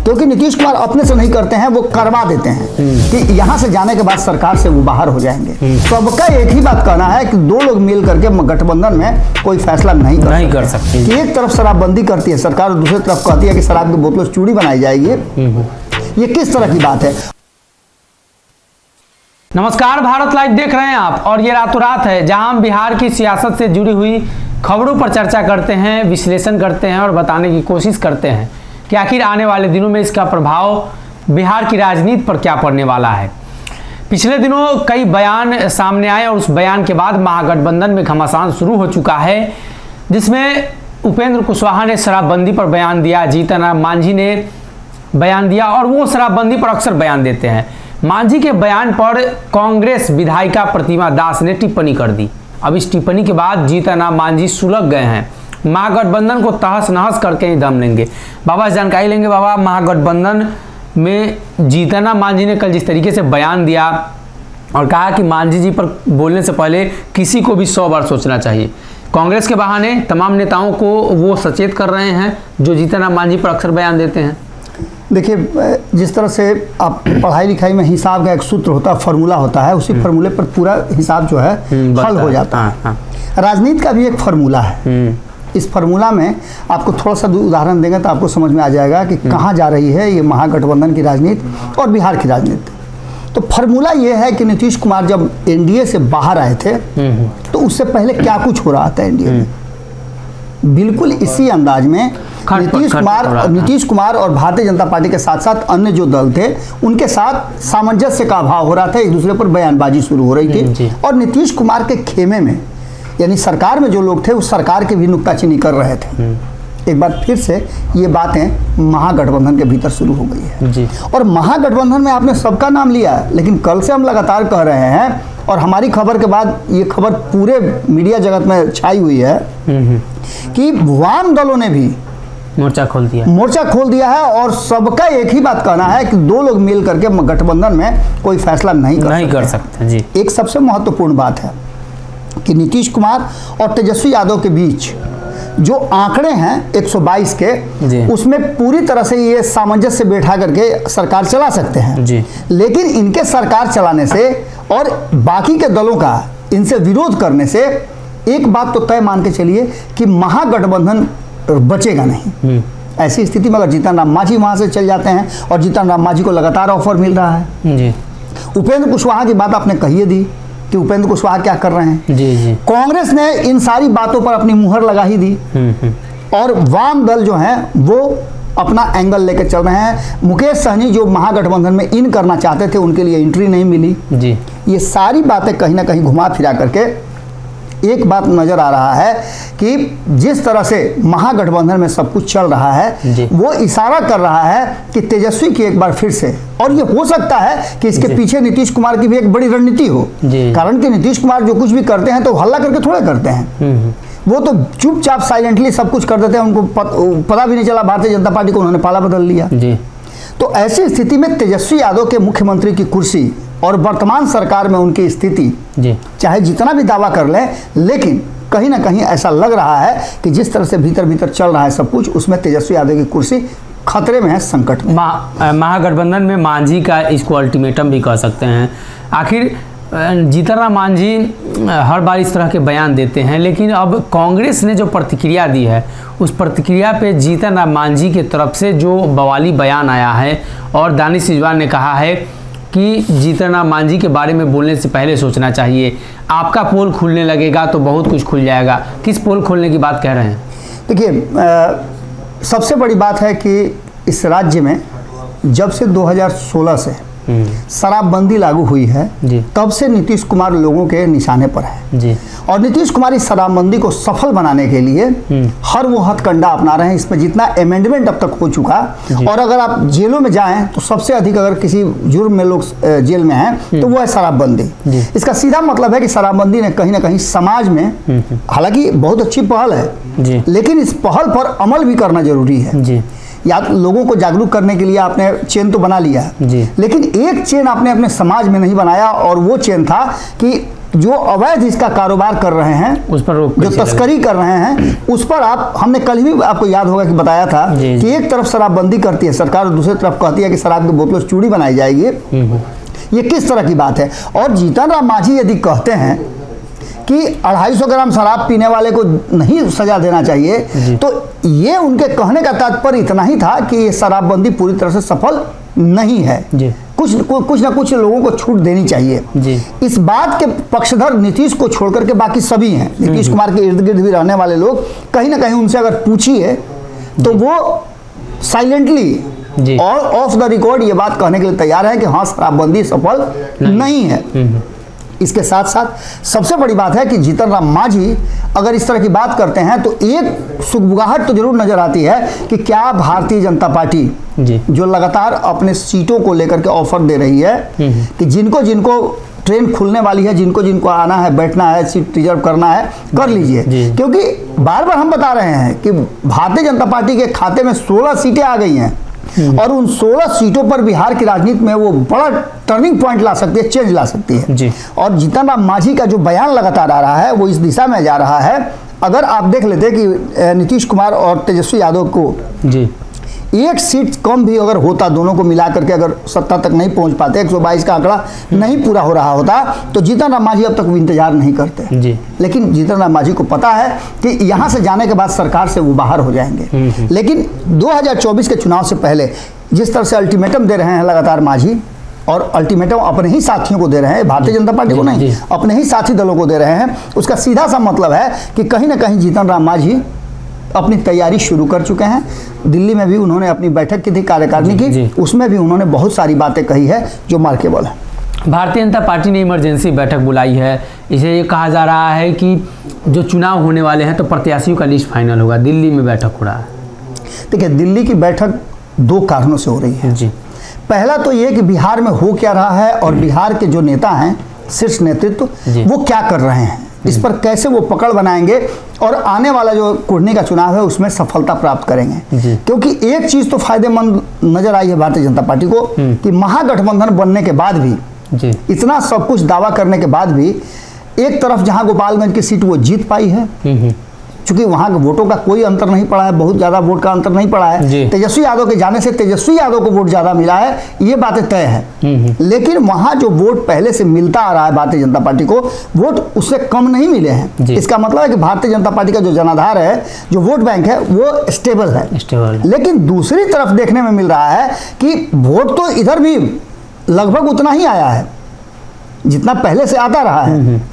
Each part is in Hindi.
क्योंकि नीतीश कुमार अपने से नहीं करते हैं, वो करवा देते हैं कि यहाँ से जाने के बाद सरकार से वो बाहर हो जाएंगे। सबका एक ही बात कहना है कि दो लोग मिल करके गठबंधन में कोई फैसला नहीं कर सकते। कि एक तरफ शराबबंदी करती है सरकार और दूसरी तरफ कहती है कि शराब की बोतलों से चूड़ी बनाई जाएगी, ये किस तरह की बात है? नमस्कार, भारत लाइव देख रहे हैं आप, और ये रातों रात है जहां हम बिहार की सियासत से जुड़ी हुई खबरों पर चर्चा करते हैं, विश्लेषण करते हैं और बताने की कोशिश करते हैं कि आखिर आने वाले दिनों में इसका प्रभाव बिहार की राजनीति पर क्या पड़ने वाला है। पिछले दिनों कई बयान सामने आए और उस बयान के बाद महागठबंधन में घमासान शुरू हो चुका है, जिसमें उपेंद्र कुशवाहा ने शराबबंदी पर बयान दिया, जीतन राम मांझी ने बयान दिया और वो शराबबंदी पर अक्सर बयान देते हैं। मांझी के बयान पर कांग्रेस विधायिका प्रतिमा दास ने टिप्पणी कर दी। अब इस टिप्पणी के बाद जीतन राम मांझी सुलग गए हैं, महागठबंधन को तहस नहस करके ही दम लेंगे। बाबा जानकारी लेंगे। बाबा, महागठबंधन में जीतन राम मांझी ने कल जिस तरीके से बयान दिया और कहा कि मांझी जी पर बोलने से पहले किसी को भी 100 बार सोचना चाहिए, कांग्रेस के बहाने तमाम नेताओं को वो सचेत कर रहे हैं जो जीतन राम मांझी पर अक्सर बयान देते हैं। देखिए, जिस तरह से आप पढ़ाई लिखाई में हिसाब का एक सूत्र होता है, फार्मूला होता है, उसी फार्मूले पर पूरा हिसाब जो है हल हो जाता है। राजनीति का भी एक फार्मूला है। इस फार्मूला में आपको थोड़ा सा उदाहरण देंगे तो आपको समझ में आ जाएगा कि कहाँ जा रही है ये महागठबंधन की राजनीति और बिहार की राजनीति। तो फार्मूला ये है कि नीतीश कुमार जब एनडीए से बाहर आए थे तो उससे पहले क्या कुछ हो रहा था एनडीए में, बिल्कुल इसी अंदाज में नीतीश कुमार और भारतीय जनता पार्टी के साथ साथ अन्य जो दल थे उनके साथ सामंजस्य का अभाव हो रहा था, एक दूसरे पर बयानबाजी शुरू हो रही थी और नीतीश कुमार के खेमे में यानी सरकार में जो लोग थे उस सरकार की भी नुक्ताचीनी कर रहे थे। एक बार फिर से ये बातें महागठबंधन के भीतर शुरू हो गई है जी। और महागठबंधन में आपने सबका नाम लिया, लेकिन कल से हम लगातार कह रहे हैं और हमारी खबर के बाद ये खबर पूरे मीडिया जगत में छाई हुई है कि वाम दलों ने भी मोर्चा खोल दिया है और सबका एक ही बात कहना है कि दो लोग मिल करके गठबंधन में कोई फैसला नहीं कर सकते जी। एक सबसे महत्वपूर्ण बात है कि नीतीश कुमार और तेजस्वी यादव के बीच जो आंकड़े हैं 122 के, उसमें पूरी तरह से ये सामंजस्य बैठा करके सरकार चला सकते हैं जी। लेकिन इनके सरकार चलाने से और बाकी के दलों का इनसे विरोध करने से एक बात तो तय मान के चलिए कि महागठबंधन बचेगा नहीं। ऐसी स्थिति में अगर जीतन राम मांझी वहां से चल जाते हैं और जीतन राम मांझी को लगातार ऑफर मिल रहा है जी। उपेंद्र कुशवाहा की बात आपने कही दी कि उपेंद्र कुशवाहा क्या कर रहे हैं जी। कांग्रेस ने इन सारी बातों पर अपनी मुहर लगा ही दी और वाम दल जो हैं वो अपना एंगल लेकर चल रहे हैं। मुकेश सहनी जो महागठबंधन में इन करना चाहते थे उनके लिए एंट्री नहीं मिली जी। ये सारी बातें कहीं ना कहीं घुमा फिरा करके एक बात नजर आ रहा है कि जिस तरह से महागठबंधन में सब कुछ चल रहा है वो इशारा कर रहा है कि तेजस्वी की एक बार फिर से, और ये हो सकता है कि इसके पीछे नीतीश कुमार की भी एक बड़ी रणनीति हो, कारण कि नीतीश कुमार जो कुछ भी करते हैं तो हल्ला करके थोड़े करते हैं, वो तो चुपचाप साइलेंटली सब कुछ कर देते हैं। उनको पता भी नहीं चला भारतीय जनता पार्टी को उन्होंने पाला बदल लिया। तो ऐसी स्थिति में तेजस्वी यादव के मुख्यमंत्री की कुर्सी और वर्तमान सरकार में उनकी स्थिति चाहे जितना भी दावा कर लें, लेकिन कहीं ना कहीं ऐसा लग रहा है कि जिस तरह से भीतर भीतर चल रहा है सब कुछ, उसमें तेजस्वी यादव की कुर्सी खतरे में है, संकट में। महागठबंधन में मांझी का इसको अल्टीमेटम भी कह सकते हैं। आखिर जीतन राम मांझी हर बार इस तरह के बयान देते हैं, लेकिन अब कांग्रेस ने जो प्रतिक्रिया दी है उस प्रतिक्रिया पे जीतन राम मांझी की तरफ से जो बवाली बयान आया है और दानिश रिजवान ने कहा है कि जीतन राम मांझी के बारे में बोलने से पहले सोचना चाहिए, आपका पोल खुलने लगेगा तो बहुत कुछ खुल जाएगा। किस पोल खोलने की बात कह रहे हैं? देखिए, सबसे बड़ी बात है कि इस राज्य में जब से 2016 से शराबबंदी लागू हुई है तब से नीतीश कुमार लोगों के निशाने पर है जी। और नीतीश कुमार इस शराबबंदी को सफल बनाने के लिए हर वो हथकंडा अपना रहे हैं। इसमें जितना अमेंडमेंट अब तक हो चुका, और अगर आप जेलों में जाएं तो सबसे अधिक अगर किसी जुर्म में लोग जेल में हैं तो वो है शराबबंदी। इसका सीधा मतलब है कि शराबबंदी ने कहीं ना कहीं समाज में, हालांकि बहुत अच्छी पहल है लेकिन इस पहल पर अमल भी करना जरूरी है। या लोगों को जागरूक करने के लिए आपने चेन तो बना लिया जी, लेकिन एक चेन आपने अपने समाज में नहीं बनाया, और वो चेन था कि जो अवैध इसका कारोबार कर रहे हैं, उस पर रोक, जो तस्करी कर रहे हैं, उस पर हमने कल भी आपको याद होगा कि बताया था कि एक तरफ शराबबंदी करती है सरकार और दूसरी तरफ कहती है कि शराब की बोतलों से चूड़ी बनाई जाएगी। ये किस तरह की बात है? और जीतन राम मांझी यदि कहते हैं कि 250 ग्राम शराब पीने वाले को नहीं सजा देना चाहिए, तो ये उनके कहने का तात्पर्य इतना ही था कि ये शराबबंदी पूरी तरह से सफल नहीं है, कुछ ना कुछ लोगों को छूट देनी चाहिए जी। इस बात के पक्षधर नीतीश को छोड़कर के बाकी सभी हैं। नीतीश कुमार के इर्द गिर्द भी रहने वाले लोग कहीं ना कहीं उनसे अगर पूछिए तो वो साइलेंटली और ऑफ द रिकॉर्ड ये बात कहने के लिए तैयार है कि हाँ, शराबबंदी सफल नहीं है। इसके साथ साथ सबसे बड़ी बात है कि जीतन राम मांझी अगर इस तरह की बात करते हैं तो एक सुगबुगाहट तो जरूर नजर आती है कि क्या भारतीय जनता पार्टी जो लगातार अपने सीटों को लेकर के ऑफर दे रही है कि जिनको जिनको ट्रेन खुलने वाली है, जिनको जिनको आना है, बैठना है, सीट रिजर्व करना है, कर लीजिए, क्योंकि बार बार हम बता रहे हैं कि भारतीय जनता पार्टी के खाते में 16 सीटें आ गई हैं और उन 16 सीटों पर बिहार की राजनीति में वो बड़ा टर्निंग पॉइंट ला सकती है, चेंज ला सकती है जी। और जीतन राम मांझी का जो बयान लगातार आ रहा है वो इस दिशा में जा रहा है। अगर आप देख लेते कि नीतीश कुमार और तेजस्वी यादव को जी एक सीट कम भी अगर होता, दोनों को मिला करके अगर सत्ता तक नहीं पहुंच पाते, 122 का आंकड़ा नहीं पूरा हो रहा होता, तो जीतन राम मांझी अब तक भी इंतजार नहीं करते जी। लेकिन जीतन राम मांझी को पता है कि यहां से जाने के बाद सरकार से वो बाहर हो जाएंगे। लेकिन 2024 के चुनाव से पहले जिस तरह से अल्टीमेटम दे रहे हैं लगातार मांझी, और अल्टीमेटम अपने ही साथियों को दे रहे हैं, भारतीय जनता पार्टी को नहीं, अपने ही साथी दलों को दे रहे हैं, उसका सीधा सा मतलब है कि कहीं ना कहीं जीतन राम मांझी अपनी तैयारी शुरू कर चुके हैं। दिल्ली में भी उन्होंने अपनी बैठक की थी कार्यकारिणी की, उसमें भी उन्होंने बहुत सारी बातें कही है जो मार्केबल है। भारतीय जनता पार्टी ने इमरजेंसी बैठक बुलाई है। इसे ये कहा जा रहा है कि जो चुनाव होने वाले हैं तो प्रत्याशियों का लिस्ट फाइनल होगा, दिल्ली में बैठक हो रहा है। देखिए, दिल्ली की बैठक 2 कारणों से हो रही है जी। पहला तो ये कि बिहार में हो क्या रहा है और बिहार के जो नेता हैं, शीर्ष नेतृत्व, वो क्या कर रहे हैं, इस पर कैसे वो पकड़ बनाएंगे और आने वाला जो कुर्नी का चुनाव है उसमें सफलता प्राप्त करेंगे। क्योंकि एक चीज तो फायदेमंद नजर आई है भारतीय जनता पार्टी को कि महागठबंधन बनने के बाद भी, इतना सब कुछ दावा करने के बाद भी, एक तरफ जहां गोपालगंज की सीट वो जीत पाई है, चूंकि वहां के वोटों का कोई अंतर नहीं पड़ा है, बहुत ज्यादा वोट का अंतर नहीं पड़ा है, तेजस्वी यादव के जाने से तेजस्वी यादव को वोट ज्यादा मिला है, ये बातें तय है। लेकिन वहां जो वोट पहले से मिलता आ रहा है भारतीय जनता पार्टी को, वोट उससे कम नहीं मिले हैं। इसका मतलब है कि भारतीय जनता पार्टी का जो जनाधार है, जो वोट बैंक है, वो स्टेबल है। लेकिन दूसरी तरफ देखने में मिल रहा है कि वोट तो इधर भी लगभग उतना ही आया है जितना पहले से आता रहा है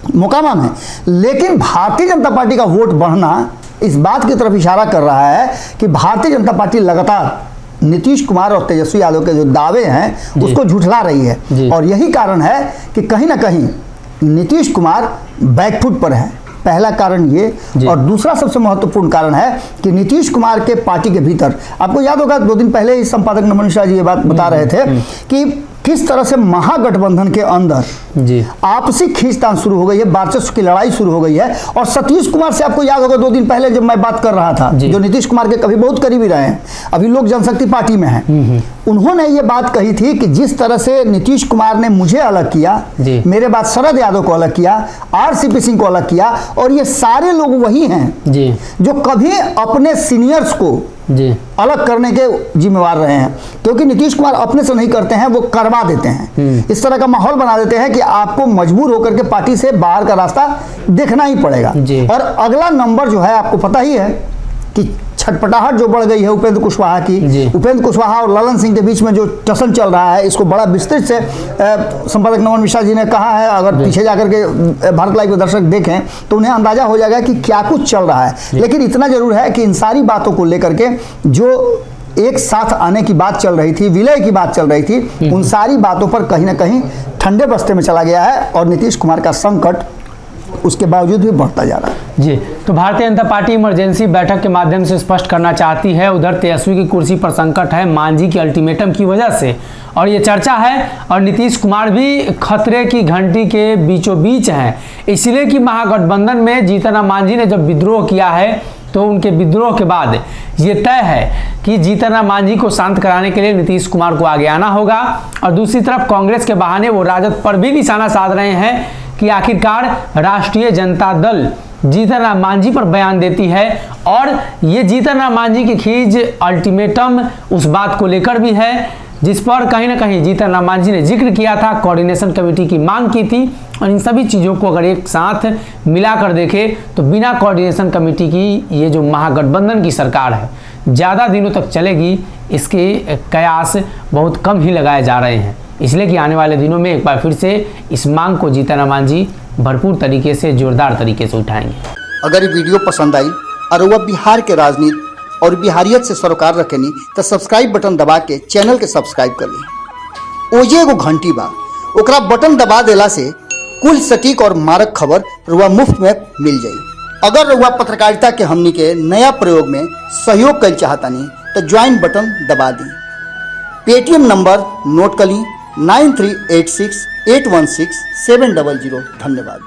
मोकामा में, लेकिन भारतीय जनता पार्टी का वोट बढ़ना इस बात की तरफ इशारा कर रहा है कि भारतीय जनता पार्टी लगातार नीतीश कुमार और तेजस्वी यादव के जो दावे हैं उसको झुठला रही है। और यही कारण है कि कहीं ना कहीं नीतीश कुमार बैकफुट पर है। पहला कारण ये, और दूसरा सबसे महत्वपूर्ण कारण है कि नीतीश कुमार के पार्टी के भीतर, आपको याद होगा 2 दिन पहले ही संपादक नमन मिश्रा जी ये बात बता रहे थे कि किस तरह से महागठबंधन के अंदर आपसी खींचतान शुरू हो गई है, वर्चस्व की लड़ाई शुरू हो गई है। और सतीश कुमार से आपको याद होगा 2 दिन पहले जब मैं बात कर रहा था, जो नीतीश कुमार के कभी बहुत करीबी रहे हैं, अभी लोक जनशक्ति पार्टी में हैं, उन्होंने ये बात कही थी कि जिस तरह से नीतीश कुमार ने मुझे अलग किया, मेरे बाद शरद यादव को अलग किया, आरसीपी सिंह को अलग किया, और ये सारे लोग वही हैं जो कभी अपने सीनियर्स को अलग करने के जिम्मेवार रहे हैं। क्योंकि नीतीश कुमार अपने से नहीं करते हैं, वो करवा देते हैं, इस तरह का माहौल बना देते हैं कि आपको मजबूर होकर के पार्टी से बाहर का रास्ता देखना ही पड़ेगा। और अगला नंबर जो है, आपको पता ही है कि छटपटाहट जो बढ़ गई है उपेंद्र कुशवाहा की, उपेंद्र कुशवाहा और ललन सिंह के बीच में जो टसन चल रहा है, इसको बड़ा विस्तृत से संपादक नमन मिश्रा जी ने कहा है। अगर पीछे जाकर के भारत लाइव के दर्शक देखें तो उन्हें अंदाजा हो जाएगा कि क्या कुछ चल रहा है। लेकिन इतना जरूर है कि इन सारी बातों को लेकर के जो एक साथ आने की बात चल रही थी, विलय की बात चल रही थी, उन सारी बातों पर कहीं ना कहीं ठंडे बस्ते में चला गया है और नीतीश कुमार का संकट उसके बावजूद भी बढ़ता जा रहा है जी। तो भारतीय जनता पार्टी इमरजेंसी बैठक के माध्यम से स्पष्ट करना चाहती है, उधर तेजस्वी की कुर्सी पर संकट है मांझी के अल्टीमेटम की वजह से, और ये चर्चा है। और नीतीश कुमार भी खतरे की घंटी के बीचों बीच हैं, इसलिए कि महागठबंधन में जीतन राम मांझी ने जब विद्रोह किया है तो उनके विद्रोह के बाद ये तय है कि जीतन राम मांझी को शांत कराने के लिए नीतीश कुमार को आगे आना होगा। और दूसरी तरफ कांग्रेस के बहाने वो राजद पर भी निशाना साध रहे हैं कि आखिरकार राष्ट्रीय जनता दल जीतन राम मांझी पर बयान देती है, और ये जीतन राम मांझी की खींच अल्टीमेटम उस बात को लेकर भी है जिस पर कहीं ना कहीं जीतन राम मांझी ने जिक्र किया था, कोऑर्डिनेशन कमेटी की मांग की थी। और इन सभी चीज़ों को अगर एक साथ मिलाकर देखें तो बिना कोऑर्डिनेशन कमेटी की ये जो महागठबंधन की सरकार है ज़्यादा दिनों तक चलेगी, इसके कयास बहुत कम ही लगाए जा रहे हैं। इसलिए कि आने वाले दिनों में एक बार फिर से इस मांग को जीतन राम मांझी भरपूर तरीके से, जोरदार तरीके से उठाएंगे। अगर ये वीडियो पसंद आई और वह बिहार के राजनीति और बिहारियत से सरोकार रखेनी तो सब्सक्राइब बटन दबा के चैनल के सब्सक्राइब कर ली। ओजे एगो घंटी बा, ओकरा बटन दबा देला से कुल सटीक और मारक खबर रुआ मुफ्त में मिल जाई। अगर रुआ पत्रकारिता के हमनी के नया प्रयोग में सहयोग कर चाहतानी तो ज्वाइन बटन दबा दी। पेटीएम नंबर नोट कर ली 9386816700। धन्यवाद।